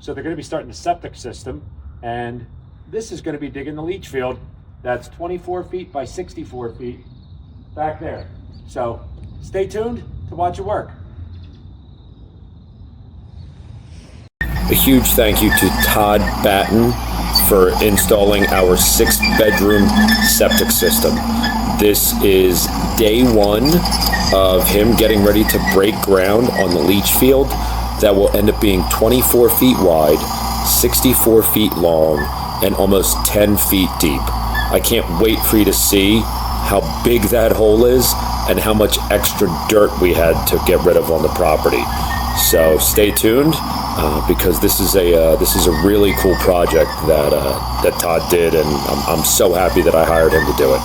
So they're going to be starting the septic system, and this is going to be digging the leach field that's 24 feet by 64 feet back there. So stay tuned to watch it work. A huge thank you to Todd Batten for installing our 6-bedroom septic system. This is day one of him getting ready to break ground on the leach field that will end up being 24 feet wide, 64 feet long, and almost 10 feet deep. I can't wait for you to see how big that hole is and how much extra dirt we had to get rid of on the property. So stay tuned because this is a really cool project that Todd did, and I'm so happy that I hired him to do it.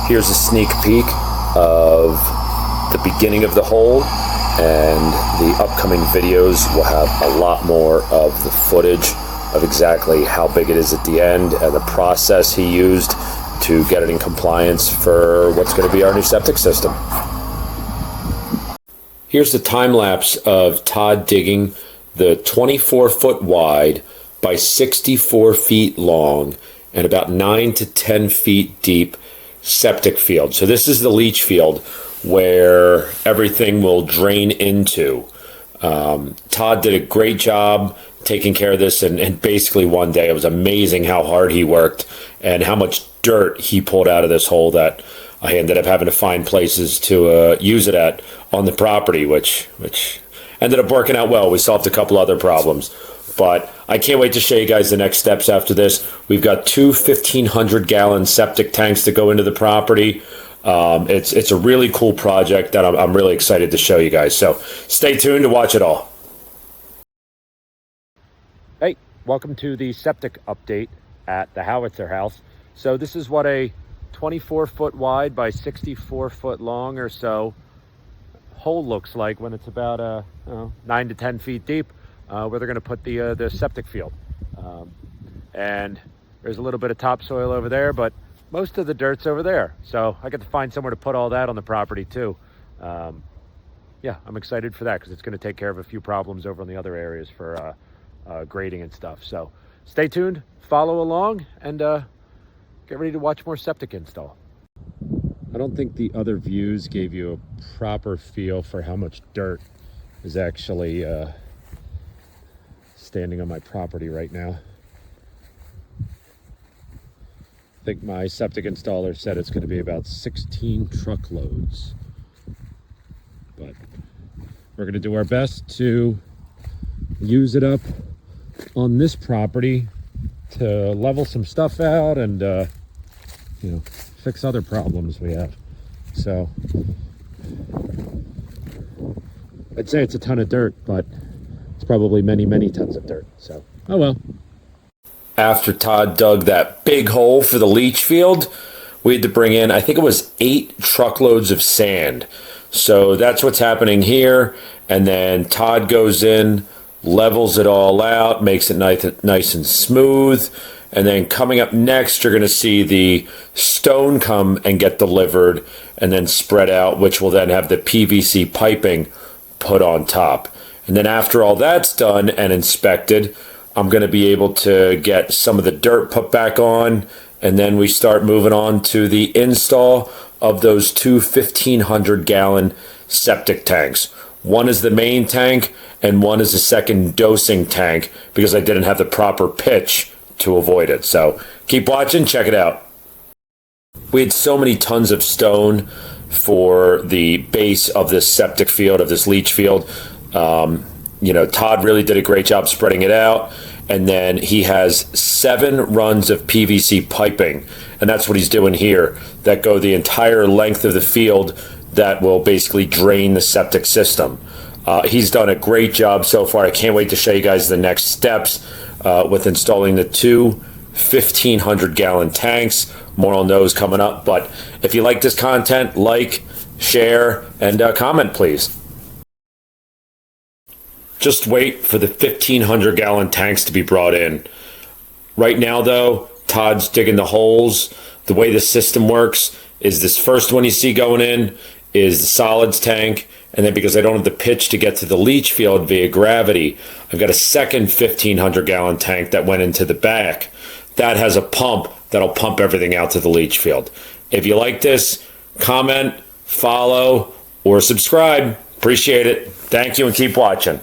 Here's a sneak peek of the beginning of the hole, and the upcoming videos will have a lot more of the footage of exactly how big it is at the end and the process he used to get it in compliance for what's going to be our new septic system. Here's the time lapse of Todd digging the 24 foot wide by 64 feet long and about 9 to 10 feet deep septic field. So this is the leach field where everything will drain into. Todd did a great job taking care of this, and basically one day it was amazing how hard he worked and how much dirt he pulled out of this hole that I ended up having to find places to use it at on the property, which ended up working out well. We solved a couple other problems. But I can't wait to show you guys the next steps after this. We've got 2 1,500-gallon septic tanks to go into the property. It's a really cool project that I'm really excited to show you guys. So stay tuned to watch it all. Hey, welcome to the septic update at the Howitzer house. So this is what a 24 foot wide by 64 foot long or so hole looks like when it's about 9 to 10 feet deep. Where they're going to put the septic field. And there's a little bit of topsoil over there, but most of the dirt's over there. So I got to find somewhere to put all that on the property too. Yeah, I'm excited for that because it's going to take care of a few problems over in the other areas for grading and stuff. So stay tuned, follow along, and get ready to watch more septic install. I don't think the other views gave you a proper feel for how much dirt is actually standing on my property right now. I think my septic installer said it's going to be about 16 truckloads. But we're going to do our best to use it up on this property to level some stuff out and fix other problems we have. So I'd say it's a ton of dirt, but it's probably many, many tons of dirt. So, oh well. After Todd dug that big hole for the leach field, we had to bring in, I think it was 8 truckloads of sand. So that's what's happening here. And then Todd goes in, levels it all out, makes it nice and smooth. And then coming up next, you're going to see the stone come and get delivered and then spread out, which will then have the PVC piping put on top. And then after all that's done and inspected, I'm going to be able to get some of the dirt put back on, and then we start moving on to the install of those 2 1,500-gallon septic tanks. One is the main tank, and one is a second dosing tank because I didn't have the proper pitch to avoid it. So keep watching, check it out. We had so many tons of stone for the base of this septic field, of this leach field. Todd really did a great job spreading it out. And then he has 7 runs of PVC piping, and that's what he's doing here, that go the entire length of the field that will basically drain the septic system. He's done a great job so far. I can't wait to show you guys the next steps with installing the 2 1,500 gallon tanks. More on those coming up. But if you like this content, like, share, and comment, please. Just wait for the 1,500 gallon tanks to be brought in. Right now, though, Todd's digging the holes. The way the system works is this first one you see going in is the solids tank. And then because I don't have the pitch to get to the leach field via gravity, I've got a second 1,500 gallon tank that went into the back. That has a pump that'll pump everything out to the leach field. If you like this, comment, follow, or subscribe. Appreciate it. Thank you and keep watching.